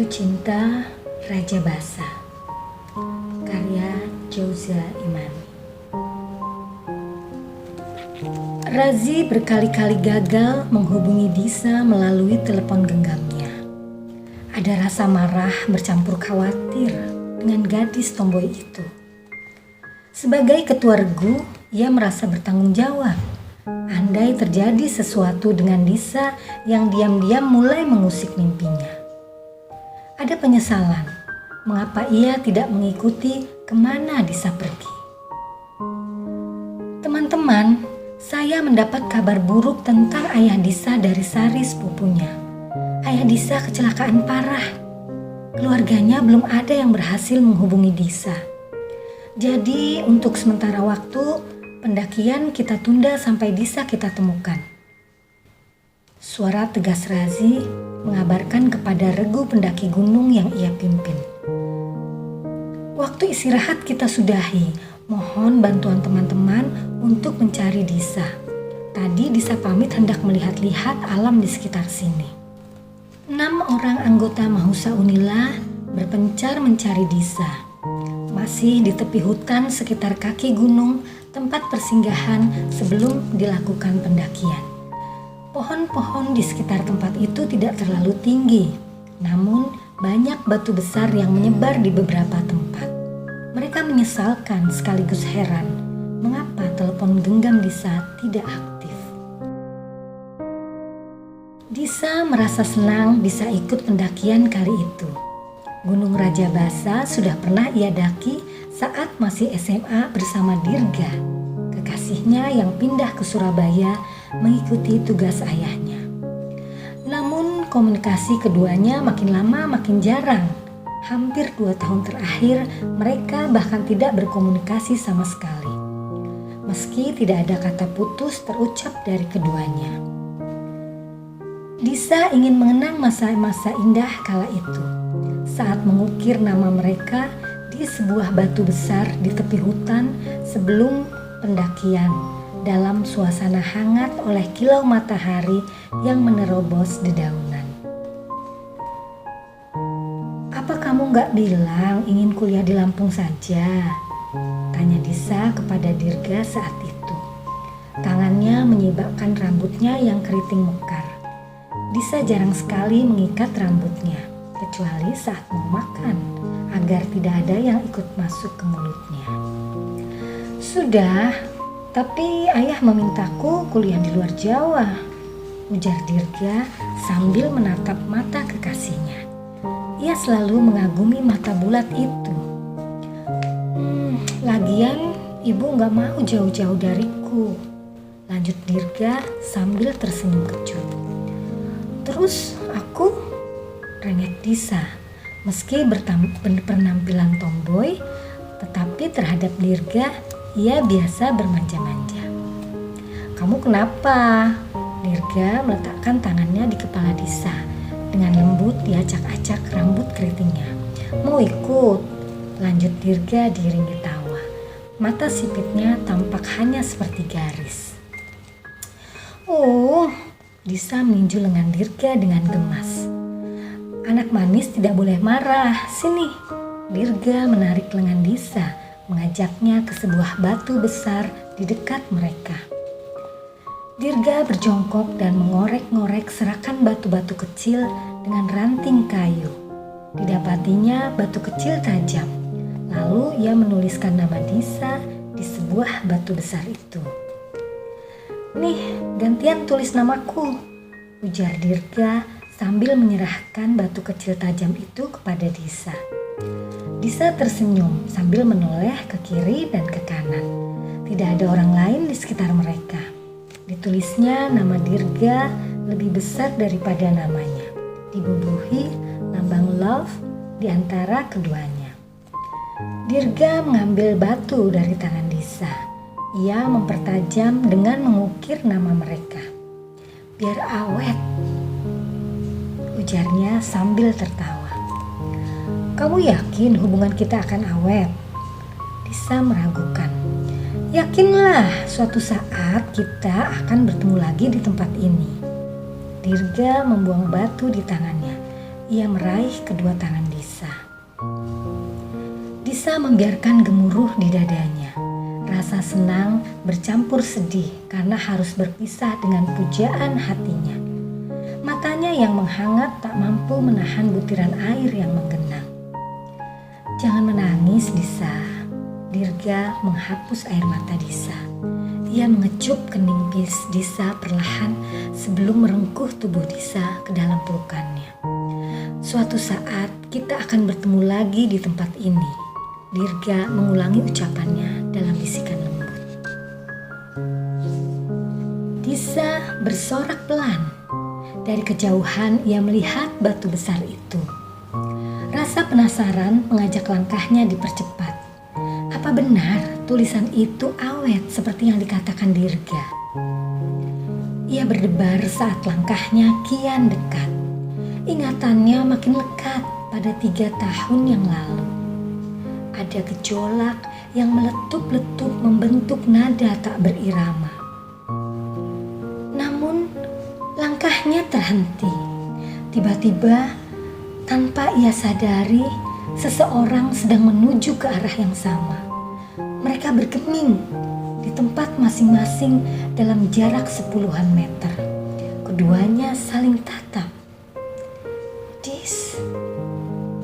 Jatuh Cinta Raja Basa, karya Jauza Imani. Razi berkali-kali gagal menghubungi Disa melalui telepon genggamnya. Ada rasa marah bercampur khawatir dengan gadis tomboy itu. Sebagai ketua regu, ia merasa bertanggung jawab. Andai terjadi sesuatu dengan Disa yang diam-diam mulai mengusik mimpinya. Ada penyesalan, mengapa ia tidak mengikuti kemana Disa pergi. Teman-teman, saya mendapat kabar buruk tentang ayah Disa dari Sari sepupunya. Ayah Disa kecelakaan parah. Keluarganya belum ada yang berhasil menghubungi Disa. Jadi untuk sementara waktu, pendakian kita tunda sampai Disa kita temukan. Suara tegas Razi mengabarkan kepada regu pendaki gunung yang ia pimpin. Waktu istirahat kita sudahi. Mohon bantuan teman-teman untuk mencari Disa. Tadi Disa pamit hendak melihat-lihat alam di sekitar sini. 6 orang anggota Mahusa Unila berpencar mencari Disa. Masih di tepi hutan sekitar kaki gunung, tempat persinggahan sebelum dilakukan pendakian. Pohon-pohon di sekitar tempat itu tidak terlalu tinggi, namun banyak batu besar yang menyebar di beberapa tempat. Mereka menyesalkan sekaligus heran mengapa telepon genggam Disa tidak aktif. Disa merasa senang bisa ikut pendakian kali itu. Gunung Raja Basa sudah pernah ia daki saat masih SMA bersama Dirga, kekasihnya yang pindah ke Surabaya mengikuti tugas ayahnya. Namun komunikasi keduanya makin lama makin jarang. Hampir 2 tahun terakhir mereka bahkan tidak berkomunikasi sama sekali. Meski tidak ada kata putus terucap dari keduanya. Disa ingin mengenang masa-masa indah kala itu. Saat mengukir nama mereka di sebuah batu besar di tepi hutan sebelum pendakian, dalam suasana hangat oleh kilau matahari yang menerobos dedaunan. "Apa kamu gak bilang ingin kuliah di Lampung saja?" tanya Disa kepada Dirga saat itu. Tangannya menyibakkan rambutnya yang keriting mekar. Disa jarang sekali mengikat rambutnya, kecuali saat mau makan, agar tidak ada yang ikut masuk ke mulutnya. "Sudah, tapi ayah memintaku kuliah di luar Jawa," ujar Dirga sambil menatap mata kekasihnya. Ia selalu mengagumi mata bulat itu. "Lagian ibu gak mau jauh-jauh dariku," lanjut Dirga sambil tersenyum kecut. "Terus aku?" rengek Disa. Meski berpenampilan tomboy, tetapi terhadap Dirga ia biasa bermanja-manja. "Kamu kenapa?" Dirga meletakkan tangannya di kepala Disa. Dengan lembut diacak-acak rambut keritingnya. "Mau ikut?" lanjut Dirga diiringi tawa. Mata sipitnya tampak hanya seperti garis. "Oh," Disa meninju lengan Dirga dengan gemas. "Anak manis tidak boleh marah. Sini." Dirga menarik lengan Disa, mengajaknya ke sebuah batu besar di dekat mereka. Dirga berjongkok dan mengorek-ngorek serakan batu-batu kecil dengan ranting kayu. Didapatinya batu kecil tajam. Lalu ia menuliskan nama Disa di sebuah batu besar itu. "Nih, gantian tulis namaku," ujar Dirga sambil menyerahkan batu kecil tajam itu kepada Disa. Disa tersenyum sambil menoleh ke kiri dan ke kanan. Tidak ada orang lain di sekitar mereka. Ditulisnya nama Dirga lebih besar daripada namanya. Dibubuhi lambang love di antara keduanya. Dirga mengambil batu dari tangan Disa. Ia mempertajam dengan mengukir nama mereka. "Biar awet," ujarnya sambil tertawa. "Kamu yakin hubungan kita akan awet?" Disa meragukan. "Yakinlah, suatu saat kita akan bertemu lagi di tempat ini." Dirga membuang batu di tangannya. ia meraih kedua tangan Disa. Disa membiarkan gemuruh di dadanya. Rasa senang bercampur sedih karena harus berpisah dengan pujaan hatinya. Matanya yang menghangat tak mampu menahan butiran air yang menggenang. "Jangan menangis, Disa." Dirga menghapus air mata Disa. Ia mengecup kening Disa perlahan sebelum merengkuh tubuh Disa ke dalam pelukannya. "Suatu saat kita akan bertemu lagi di tempat ini." Dirga mengulangi ucapannya dalam bisikan lembut. Disa bersorak pelan. Dari kejauhan ia melihat batu besar itu. Rasa penasaran mengajak langkahnya dipercepat. Apa benar tulisan itu awet seperti yang dikatakan Dirga? Ia berdebar saat langkahnya kian dekat. Ingatannya makin lekat pada 3 tahun yang lalu. Ada gejolak yang meletup-letup membentuk nada tak berirama. Namun langkahnya terhenti. Tiba-tiba tanpa ia sadari, seseorang sedang menuju ke arah yang sama. Mereka bergeming di tempat masing-masing dalam jarak 10-an meter. Keduanya saling tatap.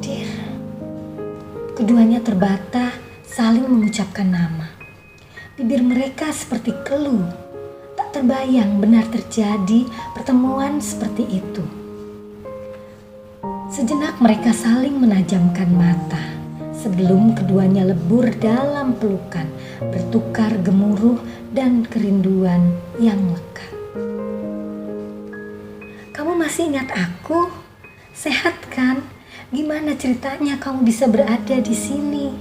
Dir. Keduanya terbata saling mengucapkan nama. Bibir mereka seperti keluh. Tak terbayang benar terjadi pertemuan seperti itu. Sejenak mereka saling menajamkan mata sebelum keduanya lebur dalam pelukan, bertukar gemuruh dan kerinduan yang lekat. "Kamu masih ingat aku? Sehat kan? Gimana ceritanya kamu bisa berada di sini?"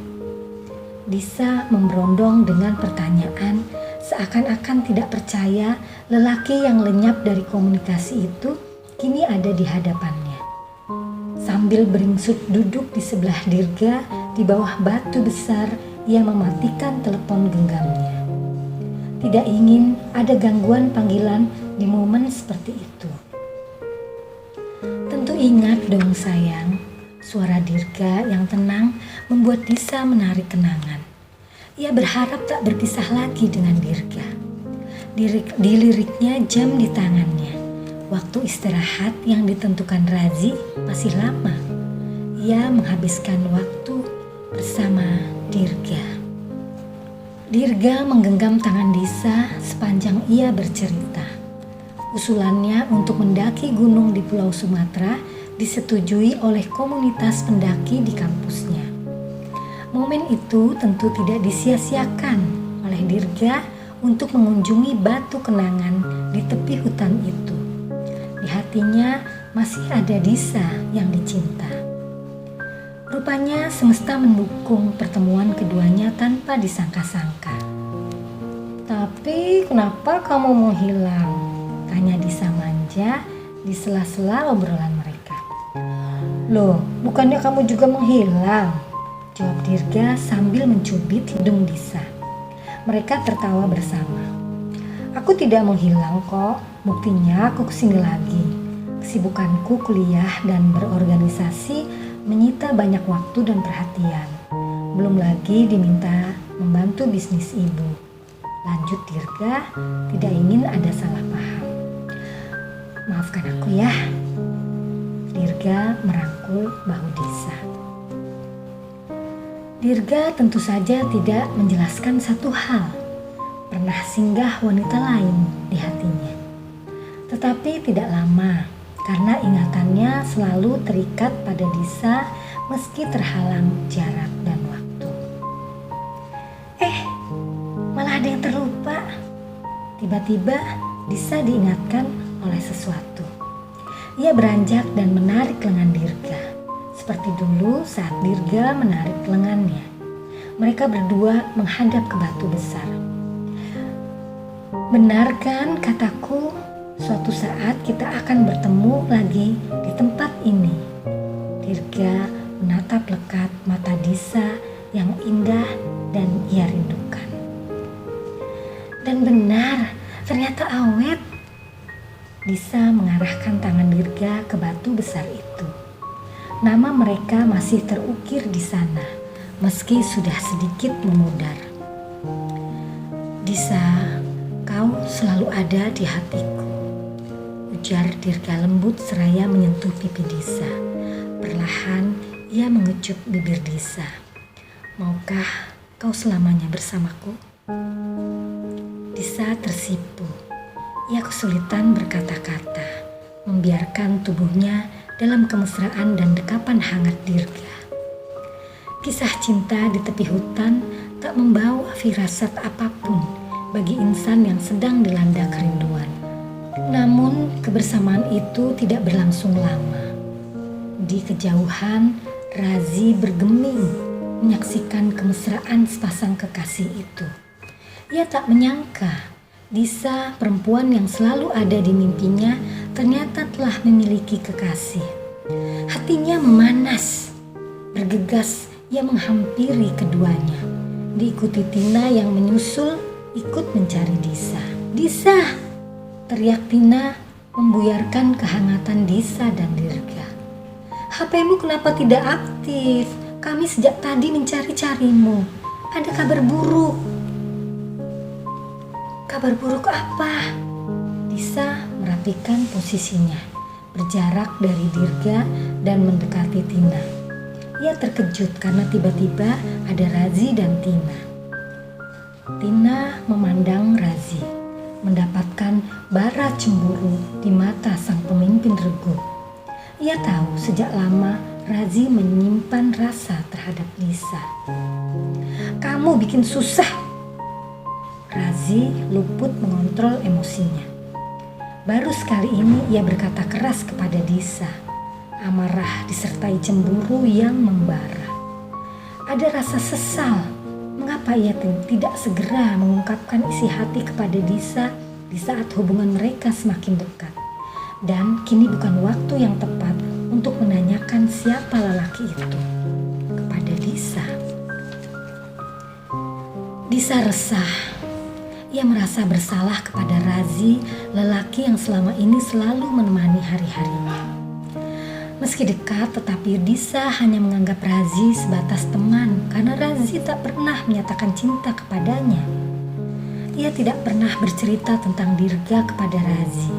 Disa memberondong dengan pertanyaan, seakan-akan tidak percaya lelaki yang lenyap dari komunikasi itu kini ada di hadapannya. Sambil beringsut duduk di sebelah Dirga di bawah batu besar, ia mematikan telepon genggamnya. Tidak ingin ada gangguan panggilan di momen seperti itu. "Tentu ingat dong sayang." Suara Dirga yang tenang membuat Disa menarik kenangan. Ia berharap tak berpisah lagi dengan Dirga. Diliriknya jam di tangannya. Waktu istirahat yang ditentukan Razi masih lama. Ia menghabiskan waktu bersama Dirga. Dirga menggenggam tangan Disa sepanjang ia bercerita. Usulannya untuk mendaki gunung di Pulau Sumatera disetujui oleh komunitas pendaki di kampusnya. Momen itu tentu tidak disia-siakan oleh Dirga untuk mengunjungi batu kenangan di tepi hutan itu. Di hatinya masih ada Disa yang dicinta. Rupanya semesta mendukung pertemuan keduanya tanpa disangka-sangka. "Tapi kenapa kamu menghilang?" tanya Disa manja di sela-sela obrolan mereka. "Loh, bukannya kamu juga menghilang?" jawab Dirga sambil mencubit hidung Disa. Mereka tertawa bersama. "Aku tidak menghilang kok, buktinya aku kesini lagi. Kesibukanku kuliah dan berorganisasi menyita banyak waktu dan perhatian. Belum lagi diminta membantu bisnis ibu," lanjut Dirga, tidak ingin ada salah paham. "Maafkan aku ya." Dirga merangkul bahu Disa. Dirga tentu saja tidak menjelaskan satu hal. Pernah singgah wanita lain di hatinya. Tetapi tidak lama, karena ingatannya selalu terikat pada Disa meski terhalang jarak dan waktu. Malah ada yang terlupa. Tiba-tiba Disa diingatkan oleh sesuatu. Ia beranjak dan menarik lengan Dirga. Seperti dulu saat Dirga menarik lengannya. Mereka berdua menghadap ke batu besar. "Benar kan kataku, suatu saat kita akan bertemu lagi di tempat ini." Dirga menatap lekat mata Disa yang indah dan ia rindukan. Dan benar, ternyata awet. Disa mengarahkan tangan Dirga ke batu besar itu. Nama mereka masih terukir di sana, meski sudah sedikit memudar. Disa, kau selalu ada di hatiku, ujar Dirga lembut seraya menyentuh pipi Disa. Perlahan ia mengecup bibir Disa. Maukah kau selamanya bersamaku? Disa tersipu. Ia kesulitan berkata-kata, membiarkan tubuhnya dalam kemesraan dan dekapan hangat Dirga. Kisah cinta di tepi hutan tak membawa firasat apapun bagi insan yang sedang dilanda kerinduan. Namun kebersamaan itu tidak berlangsung lama. Di kejauhan, Razi bergeming menyaksikan kemesraan sepasang kekasih itu. Ia tak menyangka Disa, perempuan yang selalu ada di mimpinya, ternyata telah memiliki kekasih. Hatinya memanas, bergegas ia menghampiri keduanya. Diikuti Tina yang menyusul ikut mencari Disa. Disa, teriak Tina membuyarkan kehangatan Disa dan Dirga. HP-mu kenapa tidak aktif? Kami sejak tadi mencari-carimu. Ada kabar buruk. Kabar buruk apa? Disa merapikan posisinya, berjarak dari Dirga dan mendekati Tina. Ia terkejut karena tiba-tiba ada Razi dan Tina. Tina memandang Razi, mendapatkan bara cemburu di mata sang pemimpin regu. Ia tahu sejak lama Razi menyimpan rasa terhadap Disa. Kamu bikin susah. Razi luput mengontrol emosinya. Baru sekali ini ia berkata keras kepada Disa. Amarah disertai cemburu yang membara. Ada rasa sesal. Mengapa ia tidak segera mengungkapkan isi hati kepada Disa di saat hubungan mereka semakin dekat. Dan kini bukan waktu yang tepat untuk menanyakan siapa lelaki itu kepada Disa. Disa resah. Ia merasa bersalah kepada Razi, lelaki yang selama ini selalu menemani hari-harinya. Meski dekat, tetapi Disa hanya menganggap Razi sebatas teman karena Razi tak pernah menyatakan cinta kepadanya. Ia tidak pernah bercerita tentang Dirga kepada Razi.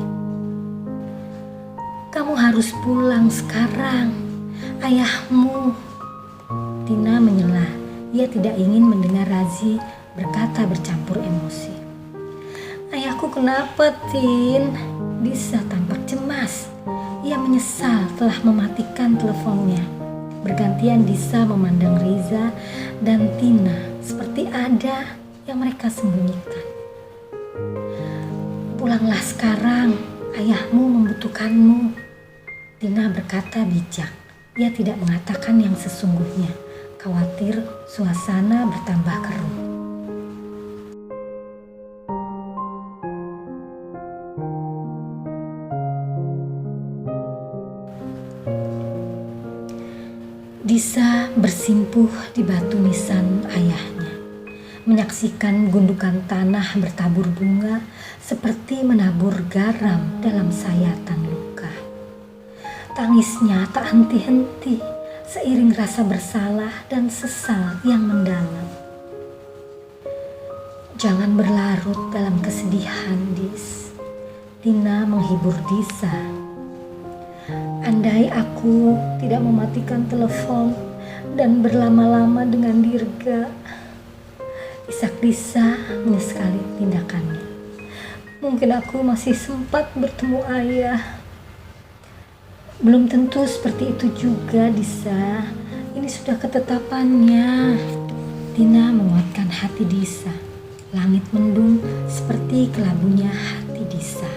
Kamu harus pulang sekarang, ayahmu. Tina menyela. Ia tidak ingin mendengar Razi berkata bercampur emosi. Ayahku kenapa, Tin? Disa tampak cemas. Ia menyesal telah mematikan teleponnya. Bergantian Disa memandang Riza dan Tina seperti ada yang mereka sembunyikan. Pulanglah sekarang, ayahmu membutuhkanmu. Tina berkata bijak. Ia tidak mengatakan yang sesungguhnya, khawatir suasana bertambah keruh. Disa bersimpuh di batu nisan ayahnya, menyaksikan gundukan tanah bertabur bunga seperti menabur garam dalam sayatan luka. Tangisnya tak henti-henti seiring rasa bersalah dan sesal yang mendalam. Jangan berlarut dalam kesedihan, Dis. Tina menghibur Disa. Andai aku tidak mematikan telepon dan berlama-lama dengan Dirga. Isak Disa menyesali tindakannya. Mungkin aku masih sempat bertemu ayah. Belum tentu seperti itu juga, Disa. Ini sudah ketetapannya. Tina menguatkan hati Disa. Langit mendung seperti kelabunya hati Disa.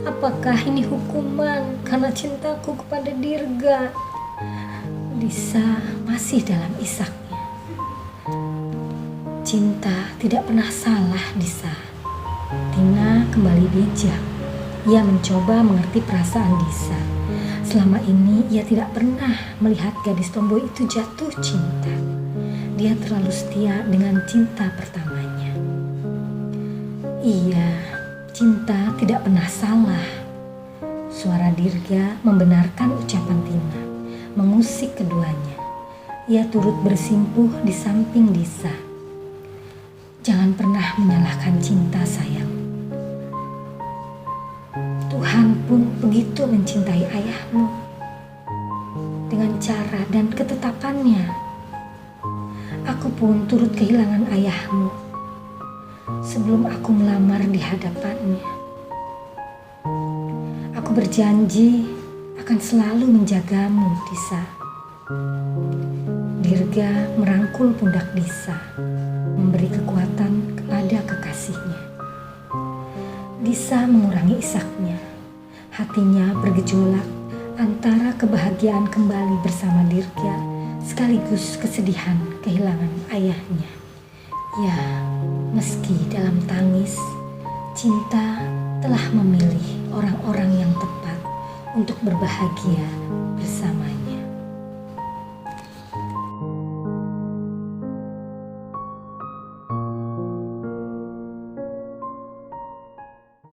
Apakah ini hukuman karena cintaku kepada Dirga? Disa masih dalam isaknya. Cinta tidak pernah salah, Disa. Tina kembali bijak. Ia mencoba mengerti perasaan Disa. Selama ini ia tidak pernah melihat gadis tomboy itu jatuh cinta. Dia terlalu setia dengan cinta pertamanya. Iya, cinta tidak pernah salah. Suara Dirga membenarkan ucapan Tina. mengusik keduanya. Ia turut bersimpuh di samping Disa. Jangan pernah menyalahkan cinta, sayang. Tuhan pun begitu mencintai ayahmu dengan cara dan ketetapannya. Aku pun turut kehilangan ayahmu sebelum aku melamar di hadapannya. Aku berjanji akan selalu menjagamu, Disa. Dirga merangkul pundak Disa, memberi kekuatan kepada kekasihnya. Disa mengurangi isaknya. Hatinya bergejolak antara kebahagiaan kembali bersama Dirga sekaligus kesedihan kehilangan ayahnya. Ya, meski dalam tangis, cinta telah memilih orang-orang yang tepat untuk berbahagia bersama.